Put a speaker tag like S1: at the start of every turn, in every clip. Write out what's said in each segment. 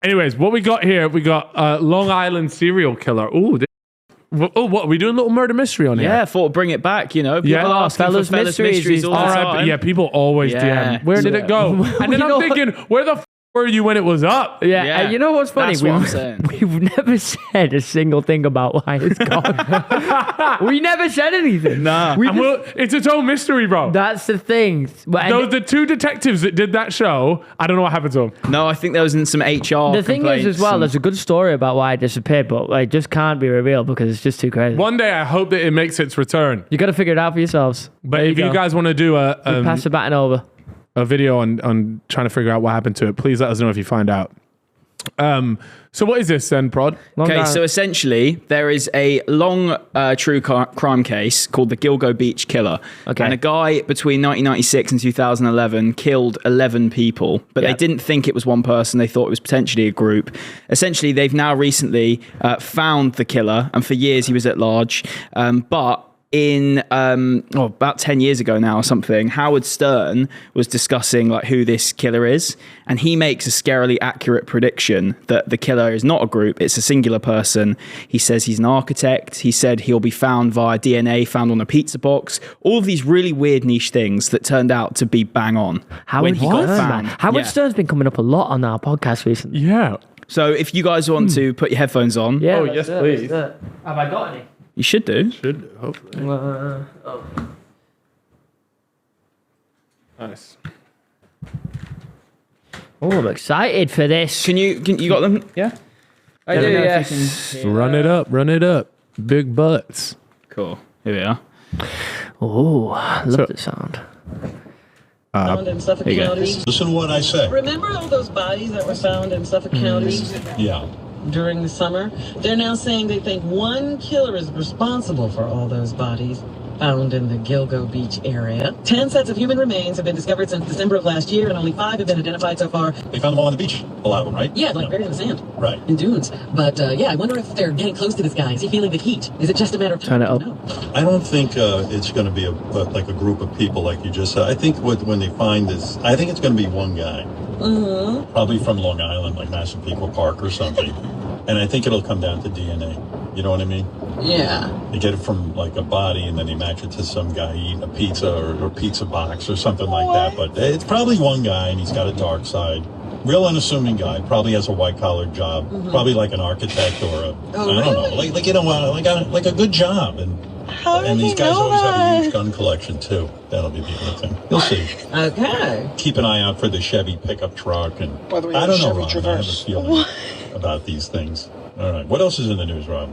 S1: Anyways, what we got here, we got Long Island serial killer. What are we doing? A little murder mystery on here?
S2: Yeah, thought to bring it back, you know.
S1: Yeah.
S2: People asking for fellas mysteries all the time.
S1: Yeah, people always DM. Where did it go? And then I'm thinking, where the were you when it was up?
S3: Yeah,
S2: Yeah.
S3: and you know what's funny?
S2: That's what I'm saying.
S3: We've never said a single thing about why it's gone. We never said anything.
S2: Nah.
S1: It's its own mystery, bro.
S3: That's the thing.
S1: The two detectives that did that show, I don't know what happened to them.
S2: No, I think there was in some HR
S3: The thing is, as well, there's a good story about why it disappeared, but it just can't be revealed because it's just too crazy.
S1: One day, I hope that it makes its return.
S3: You got to figure it out for yourselves.
S1: But
S3: There
S1: if you
S3: go.
S1: guys want to do
S3: Pass the baton over.
S1: a video on trying to figure out what happened to it, please let us know if you find out. So what is this then, Prod?
S2: Okay, so essentially, there is a long true crime case called the Gilgo Beach Killer.
S3: Okay.
S2: And a guy between 1996 and 2011 killed 11 people, but they didn't think it was one person. They thought it was potentially a group. Essentially, they've now recently found the killer, and for years he was at large. But in about 10 years ago now or something, Howard Stern was discussing like who this killer is, and he makes a scarily accurate prediction that the killer is not a group, it's a singular person. He says he's an architect. He said he'll be found via DNA found on a pizza box. All of these really weird niche things that turned out to be bang on when he got found.
S3: Howard Stern's been coming up a lot on our podcast recently.
S1: Yeah.
S2: So if you guys want to put your headphones on,
S3: Yeah,
S1: Oh, yes, please.
S3: Have I got any?
S2: you should do.
S1: Should, hopefully. Nice.
S3: Oh, I'm excited for this.
S2: Can you got them? Yeah.
S3: I do, yes.
S1: Run it up. Big butts.
S2: Cool. Here we are.
S3: Oh, I love the sound.
S4: Found in Suffolk
S2: here you go.
S4: County.
S5: Listen to what I say.
S4: Remember all those bodies that were found in Suffolk County
S5: Yeah.
S4: during the summer? They're now saying they think one killer is responsible for all those bodies found in the Gilgo Beach area. 10 sets of human remains have been discovered since December of last year, and only 5 have been identified so far.
S5: They found them all on the beach. A lot of them, right?
S4: Yeah, like buried in the sand.
S5: Right.
S4: In dunes. But yeah, I wonder if they're getting close to this guy. Is he feeling the heat? Is it just a matter of time?
S3: Turn it up.
S4: No.
S5: I don't think it's going to be like a group of people like you just said. I think when they find this, I think it's going to be one guy.
S4: Mm-hmm.
S5: Probably from Long Island, like Massapequa Park or something. And I think it'll come down to DNA. You know what I mean?
S4: Yeah.
S5: They get it from like a body and then they match it to some guy eating a pizza or pizza box or something like that. But it's probably one guy and he's got a dark side. Real unassuming guy. Probably has a white collar job.
S4: Mm-hmm.
S5: Probably like an architect or a, I don't know,
S4: really?
S5: like you know, like a good job. And these guys always have a huge gun collection too. That'll be the other thing. You'll see.
S4: Okay.
S5: Keep an eye out for the Chevy pickup truck and
S6: By the way,
S5: I don't know,
S6: Chevy
S5: Ron.
S6: Traverse.
S5: I have a feeling about these things. All right. What else is in the news, Rob?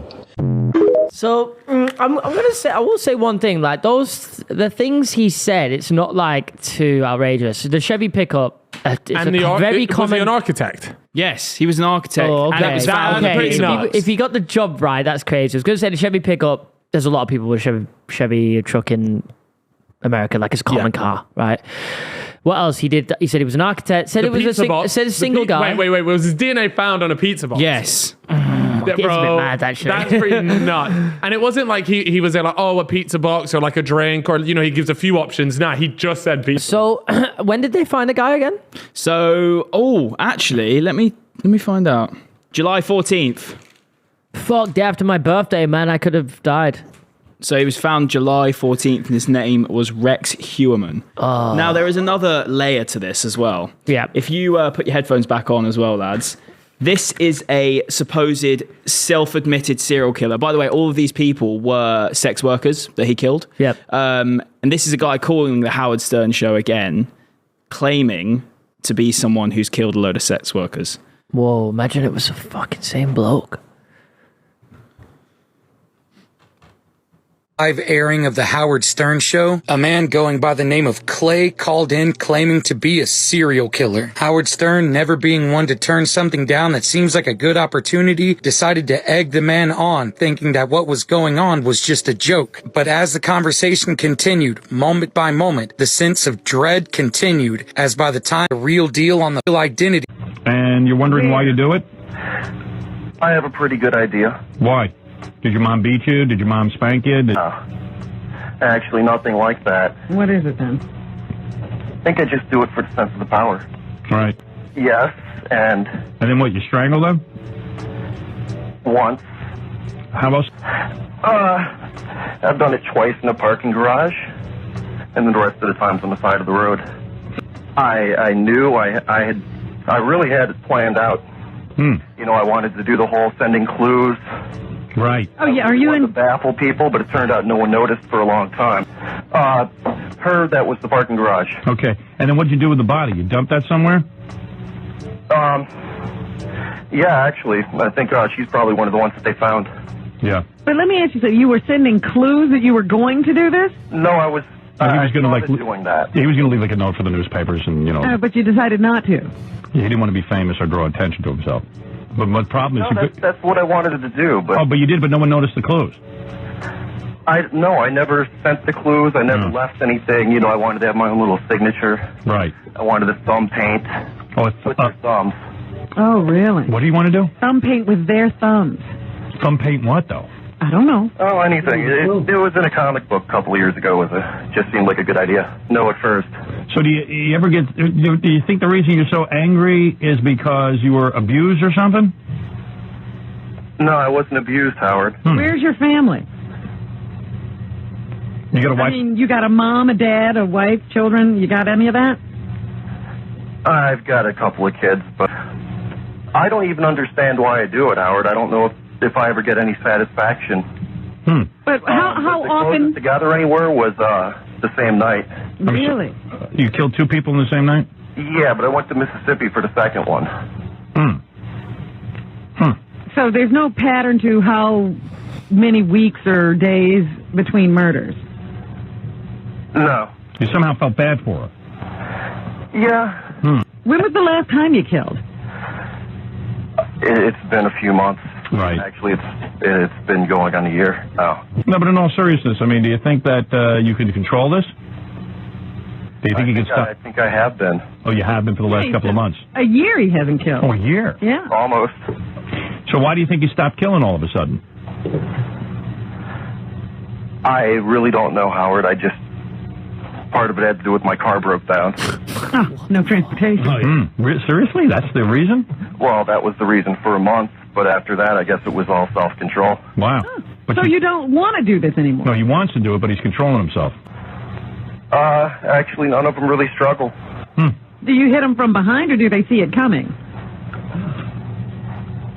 S3: So I will say one thing. Like the things he said, it's not like too outrageous. The Chevy pickup, it's
S1: And
S3: very
S1: was
S3: common.
S1: he an architect?
S2: Yes, he was an architect.
S3: Oh, okay.
S2: And that was found
S1: That-
S3: Okay,
S1: pretty nuts.
S3: if he got the job right, that's crazy. I was going to say the Chevy pickup. There's a lot of people with Chevy truck in America, like it's a common car, right? What else he did? He said he was an architect. Said
S1: The
S3: it was
S1: pizza box.
S3: said a single guy.
S1: Wait. Was his DNA found on a pizza box?
S2: Yes.
S1: Yeah,
S3: It's a bit mad, actually.
S1: That's pretty nuts. And it wasn't like he was there like, oh, a pizza box or like a drink or, you know, he gives a few options. Nah, he just said pizza.
S3: So when did they find the guy again?
S2: So, actually, let me find out. July 14th.
S3: Fuck, day after my birthday, man. I could have died.
S2: So he was found July 14th, and his name was Rex Hewerman. Now, there is another layer to this as well.
S3: Yeah.
S2: If you put your headphones back on as well, lads, this is a supposed self-admitted serial killer. By the way, all of these people were sex workers that he killed.
S3: Yep.
S2: And this is a guy calling the Howard Stern show again, claiming to be someone who's killed a load of sex workers.
S3: Whoa, imagine it was the fucking same bloke.
S7: Live airing of the Howard Stern Show, a man going by the name of Clay called in claiming to be a serial killer. Howard Stern, never being one to turn something down that seems like a good opportunity, decided to egg the man on, thinking that what was going on was just a joke. But as the conversation continued, moment by moment, the sense of dread continued, as by the time the real deal on the real identity.
S8: And you're wondering why you do it?
S9: I have a pretty good idea.
S8: Why? Did your mom beat you? Did your mom spank you?
S9: Actually, nothing like that.
S4: What is it then?
S9: I think I just do it for the sense of the power.
S8: Right.
S9: Yes, and
S8: And then what, you strangled them?
S9: once.
S8: How else?
S9: I've done it twice in a parking garage, and then the rest of the times on the side of the road. I knew I really had it planned out. You know, I wanted to do the whole sending clues.
S8: Right.
S6: Oh, yeah. Are you
S9: To
S6: in?
S9: baffle people, but it turned out no one noticed for a long time. Her, that was the parking garage.
S8: Okay. And then what'd you do with the body? You dumped that somewhere?
S9: Yeah, actually, I think she's probably one of the ones that they found.
S8: Yeah.
S6: But let me ask you something. You were sending clues that you were going to do this,
S9: No, I was.
S8: He was going to like
S9: doing that.
S8: He was going to leave like a note for the newspapers, and
S6: but you decided not to.
S8: he didn't want to be famous or draw attention to himself. But my problem is,
S9: No, that's what I wanted to do, but
S8: but you did, but no one noticed the clues.
S9: I never sent the clues. I never left anything. You know, I wanted to have my own little signature.
S8: Right.
S9: I wanted the thumb paint
S8: Oh,
S9: with their thumbs.
S6: Oh, really?
S8: what do you want to do?
S6: Thumb paint with their thumbs.
S8: Thumb paint what though?
S6: I don't know.
S9: Oh, anything. It was in a comic book a couple of years ago. Just seemed like a good idea. No, at first.
S8: So do you ever get? Do you think the reason you're so angry is because you were abused or something?
S9: No, I wasn't abused, Howard.
S6: Where's your family?
S8: You got a
S6: I
S8: wife?
S6: mean, you got a mom, a dad, a wife, children. You got any of that?
S9: I've got a couple of kids, but I don't even understand why I do it, Howard. I don't know if I ever get any satisfaction.
S6: But how
S9: the
S6: often?
S9: closest to gather anywhere was the same night.
S6: Really?
S8: You killed two people in the same night?
S9: Yeah, but I went to Mississippi for the second one.
S6: So there's no pattern to how many weeks or days between murders.
S9: No.
S8: You somehow felt bad for her.
S9: Yeah.
S6: When was the last time you killed?
S9: It's been a few months.
S8: Right.
S9: Actually, it's been going on a year now.
S8: No, but in all seriousness, I mean, do you think that you can control this? Do you think you can stop?
S9: I think I have been.
S8: Oh, you have been for the last couple of months.
S6: A year he hasn't killed.
S8: Oh, a year.
S6: Yeah.
S9: Almost.
S8: So why do you think you stopped killing all of a sudden?
S9: I really don't know, Howard. Part of it had to do with my car broke down.
S6: Oh, no transportation.
S8: Seriously? That's the reason?
S9: Well, that was the reason for a month, but after that, I guess it was all self-control.
S8: Wow. But
S6: So you don't want to do this anymore?
S8: No, he wants to do it, but he's controlling himself.
S9: Actually, none of them really struggle.
S6: Do you hit them from behind, or do they see it coming?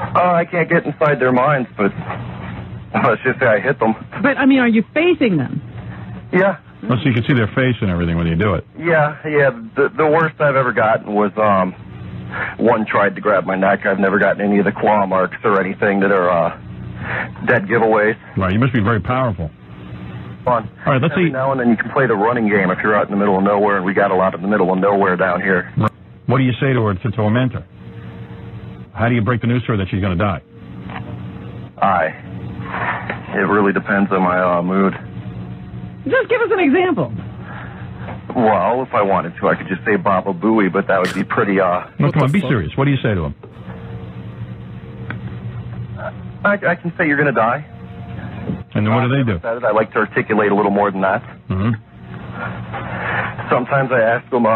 S9: I can't get inside their minds, but let's just say I hit them.
S6: But, I mean, are you facing them?
S9: Yeah.
S8: Oh, so you can see their face and everything when you do it.
S9: Yeah. The worst I've ever gotten was, one tried to grab my neck. I've never gotten any of the claw marks or anything that are, dead giveaways.
S8: Right, you must be very powerful.
S9: Fun.
S8: All right, let's
S9: Every
S8: see.
S9: now and then you can play the running game if you're out in the middle of nowhere, and we got a lot in the middle of nowhere down here.
S8: What do you say to her to torment her? How do you break the news to her that she's going to die?
S9: It really depends on my mood.
S6: Just give us an example.
S9: Well, if I wanted to, I could just say Baba Booey, but that would be pretty,
S8: No, come on, be serious. What do you say to him?
S9: I can say you're going to die.
S8: And then what do they do?
S9: I like to articulate a little more than that.
S8: Mm-hmm.
S9: Sometimes I ask them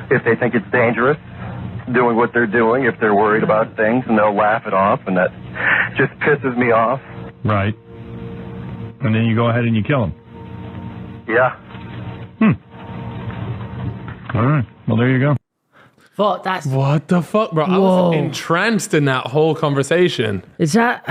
S9: if they think it's dangerous doing what they're doing, if they're worried about things, and they'll laugh it off, and that just pisses me off.
S8: Right. And then you go ahead and you kill him.
S9: Yeah.
S8: All right. Well, there you go.
S3: But that's
S1: What the fuck, bro? I
S3: Whoa.
S1: was entranced in that whole conversation.
S3: is that.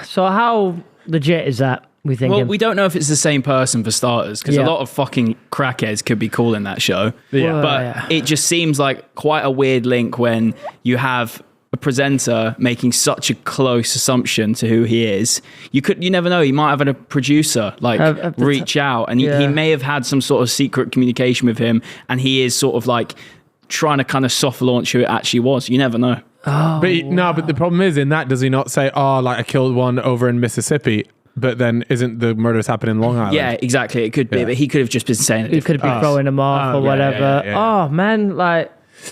S3: So how legit is that? We think.
S2: Well, we don't know if it's the same person for starters, because
S3: Yeah.
S2: a lot of fucking crackheads could be calling that show.
S1: Yeah.
S2: But
S3: yeah.
S2: it just seems like quite a weird link when you have a presenter making such a close assumption to who he is. You never know. He might have had a producer reach out, and he may have had some sort of secret communication with him, and he is sort of like trying to kind of soft launch who it actually was. You never know.
S1: But but the problem is in that, does he not say, I killed one over in Mississippi, but then isn't the murders happening in Long Island?
S2: Yeah, exactly. It could be, but he could have just been saying it.
S3: He could have been throwing them off or whatever. Oh man, like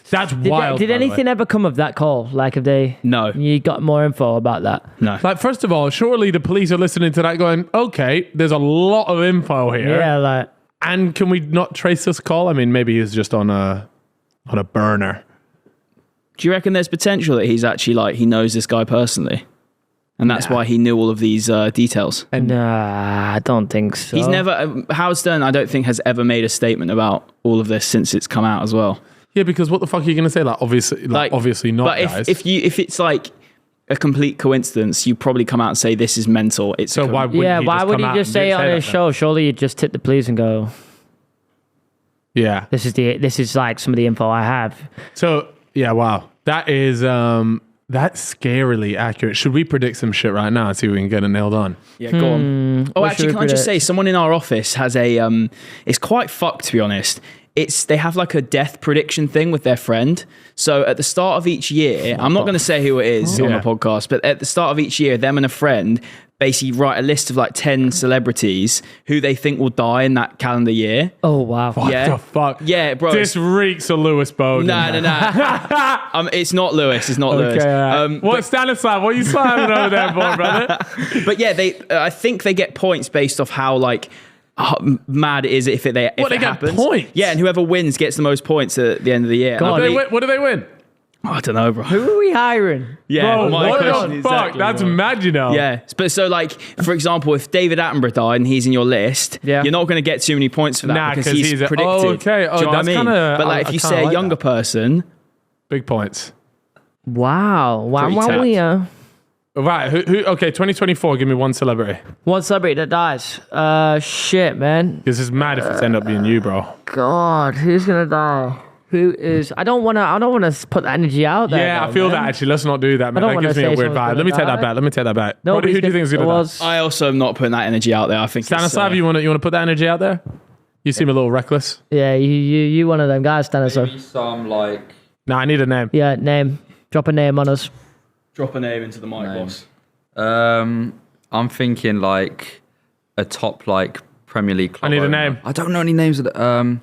S1: That's wild.
S3: did
S1: by the way.
S3: anything ever come of that call? Like, have they?
S2: No.
S3: You got more info about that?
S2: No.
S1: Like, first of all, surely the police are listening to that going, okay, there's a lot of info here.
S3: Yeah, like
S1: And can we not trace this call? I mean, maybe he's just on a burner.
S2: Do you reckon there's potential that he's actually like he knows this guy personally, and that's why he knew all of these details?
S3: Nah, I don't think so.
S2: He's never Howard Stern. I don't think has ever made a statement about all of this since it's come out as well.
S1: Yeah, because what the fuck are you gonna say? Like obviously not.
S2: But
S1: guys.
S2: if it's like a complete coincidence, you probably come out and say this is mental. It's
S1: so why wouldn't he
S3: why
S1: just
S3: would
S1: come
S3: he
S1: out
S3: just
S1: and
S3: say it on
S1: that
S3: his
S1: then?
S3: show? Surely you'd just tip the police and go,
S1: Yeah.
S3: this is like some of the info I have.
S1: So yeah, wow, that is that's scarily accurate. Should we predict some shit right now and see if we can get it nailed on?
S2: Yeah, go on. Oh,
S3: What
S2: actually,
S3: should
S2: can
S3: we
S2: I just
S3: predict?
S2: say, someone in our office has a it's quite fucked, to be honest. They have like a death prediction thing with their friend. So at the start of each year, I'm not going to say who it is on the
S1: Yeah.
S2: podcast, but at the start of each year, them and a friend basically write a list of like 10 celebrities who they think will die in that calendar year.
S3: Oh, wow.
S1: What
S2: Yeah.
S1: the fuck?
S2: Yeah, bro.
S1: This reeks of Lewis Bowden.
S2: No. It's not Lewis. It's not Lewis.
S1: Okay, all right. What Stanislav? What are you slamming over there for, brother?
S2: But yeah, I think they get points based off how like mad it is if it
S1: get
S2: happens.
S1: points?
S2: Yeah, and whoever wins gets the most points at the end of the year.
S3: Go
S2: And
S3: on.
S2: I believe-
S1: What do they win?
S2: I don't know, bro.
S3: Who are we hiring?
S2: Yeah,
S1: Bro,
S2: my
S1: what
S2: question
S1: the
S2: is
S1: fuck?
S2: exactly,
S1: That's
S2: bro.
S1: mad, you know.
S2: Yeah, but so like, for example, if David Attenborough died and he's in your list,
S3: Yeah.
S2: you're not going to get too many points for that
S1: Nah,
S2: because
S1: 'cause
S2: he's
S1: he's a-
S2: predicted.
S1: oh, okay. Oh,
S2: Do you know what
S1: that's
S2: I mean?
S1: kinda-
S2: But like,
S1: I
S2: if you
S1: kinda
S2: say a
S1: like
S2: younger
S1: that.
S2: person,
S1: Big points.
S3: Wow. Wow.
S2: Pretty
S3: Wow.
S2: tapped.
S3: Yeah.
S1: Right. Who? Okay. 2024. Give me one celebrity.
S3: One celebrity that dies. Shit, man.
S1: This is mad if it's end up being you, bro.
S3: God, who's gonna die? Who is? I don't wanna put the energy out there.
S1: Yeah, I
S3: though,
S1: feel
S3: man.
S1: that actually. Let's not do that, man.
S3: don't
S1: That
S3: wanna
S1: gives me a
S3: say
S1: weird
S3: someone's
S1: vibe. Let me
S3: gonna
S1: take that
S3: die.
S1: back. Let me take that back.
S3: Nobody's
S1: Brody, who do you think is
S3: gonna-
S1: gonna die?
S3: was-
S2: I also am not putting that energy out there. I think
S1: Stanislav,
S2: it's,
S1: you want to put that energy out there? You seem a little reckless.
S3: Yeah, you one of them guys, Stanislav.
S10: Maybe some like
S1: Nah, I need a name.
S3: Yeah, name. Drop a name on us.
S2: drop a name into the mic, boss.
S10: I'm thinking like a top like Premier League club.
S1: I need a
S10: owner.
S1: name.
S10: I don't know any names of the,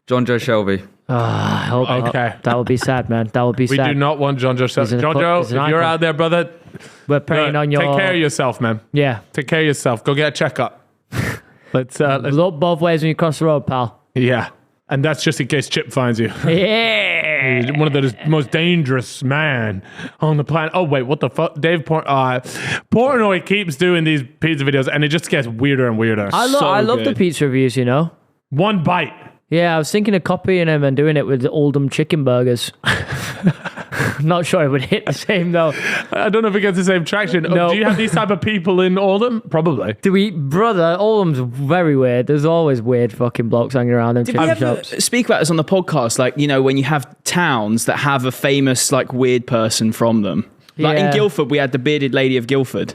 S10: John Joe Shelby.
S3: I hope
S1: Okay.
S3: that would be sad, man. That would be
S1: We
S3: sad.
S1: do not want John Joe.
S3: He's an
S1: John
S3: icon-
S1: Joe,
S3: he's
S1: if
S3: an
S1: you're
S3: icon.
S1: out there, brother,
S3: We're praying on your.
S1: take care of yourself, man.
S3: Yeah.
S1: Take care of yourself. Go get a checkup. let's
S3: Look both ways when you cross the road, pal.
S1: yeah. And that's just in case Chip finds you.
S3: Yeah.
S1: One of the most dangerous man on the planet. Oh wait, what the fuck? Dave Portnoy keeps doing these pizza videos, and it just gets weirder and weirder.
S3: I love the
S2: good.
S3: pizza reviews, you know.
S1: One bite.
S3: Yeah, I was thinking of copying him and doing it with Oldham chicken burgers. Not sure it would hit the same though.
S1: I don't know if it gets the same traction.
S3: No.
S1: Do you have these type of people in Oldham? Probably.
S3: Do we, brother? Oldham's very weird. There's always weird fucking blokes hanging around them
S2: Did we
S3: chicken
S2: ever
S3: shops.
S2: speak about this on the podcast? Like, you know, when you have towns that have a famous, like, weird person from them. Like in
S3: Yeah.
S2: Guildford, we had the bearded lady of Guildford.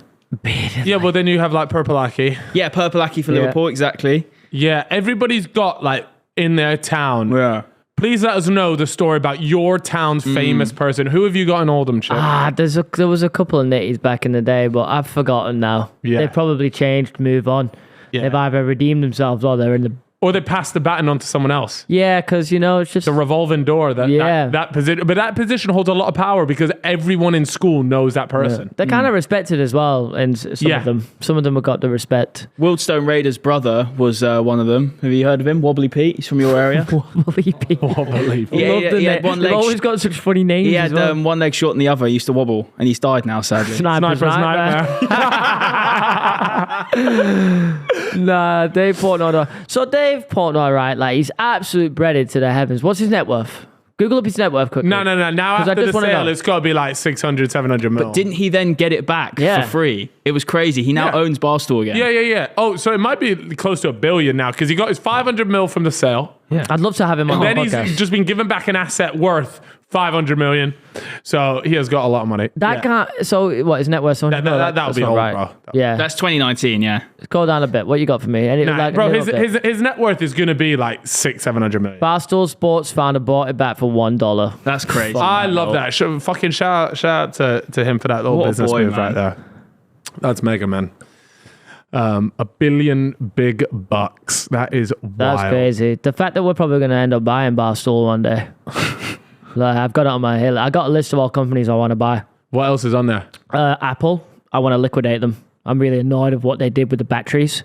S1: Yeah, well then you have like Purple Aki.
S2: Yeah, Purple Aki for
S3: Yeah.
S2: Liverpool, exactly.
S1: Yeah, everybody's got like in their town.
S2: Yeah.
S1: Please let us know the story about your town's famous person. Who have you got in Oldham, Chip?
S3: There was a couple of nitties back in the day, but I've forgotten now.
S1: Yeah.
S3: They've probably changed, move on.
S1: Yeah.
S3: They've either redeemed themselves or they're in the.
S1: Or they pass the baton on to someone else.
S3: Yeah, because, you know, it's just.
S1: The revolving door. That position. But that position holds a lot of power because everyone in school knows that person.
S3: They're kind of respected as well, and some
S1: Yeah.
S3: of them. Some of them have got the respect.
S2: Wildstone Raiders' brother was one of them. Have you heard of him? Wobbly Pete. He's from your area.
S3: Wobbly Pete.
S1: Wobbly Pete.
S2: Yeah,
S3: Love the
S2: he had
S3: name.
S2: one
S3: They've
S2: leg.
S3: always got such funny names.
S2: He had
S3: as well.
S2: one leg short than the other. He used to wobble, and he's died now, sadly.
S3: Sniper's
S1: Sniper's
S3: nightmare.
S1: nightmare.
S3: Nah, Dave Portnoy. So Dave Portnoy, right? Like he's absolute breaded to the heavens. What's his net worth? Google up his net worth quickly.
S1: No. Now
S3: 'Cause I
S1: after
S3: just
S1: the
S3: wanna
S1: sale,
S3: know.
S1: it's got to be like 600, 700 mil.
S2: But didn't he then get it back
S3: Yeah.
S2: for free? It was crazy. He now
S1: Yeah.
S2: owns Barstool again.
S1: Yeah. Oh, so it might be close to $1 billion now because he got his 500 mil from the sale.
S3: Yeah. I'd love to have him on
S1: And
S3: the
S1: then
S3: podcast.
S1: he's just been given back an asset worth 500 million. So he has got a lot of money.
S3: That can't. So what? His net worth?
S1: That would
S3: That's
S1: be
S3: not
S1: old,
S3: right.
S1: bro.
S3: Yeah.
S2: That's 2019, yeah.
S3: Go down a bit. What you got for me? Any,
S1: Nah,
S3: like,
S1: bro,
S3: a little
S1: his
S3: bit.
S1: his net worth is going to be like 600-700 million.
S3: Barstool Sports founder bought it back for $1.
S2: That's crazy.
S1: I love that. Fucking shout out to him for that little
S2: What a
S1: business
S2: boy,
S1: move
S2: man.
S1: right there. That's mega, man. $1 billion big bucks. That is wild.
S3: That's crazy. The fact that we're probably going to end up buying Barstool one day. Like, I've got it on my hill. I got a list of all companies I want to buy.
S1: What else is on there?
S3: Apple. I want to liquidate them. I'm really annoyed of what they did with the batteries.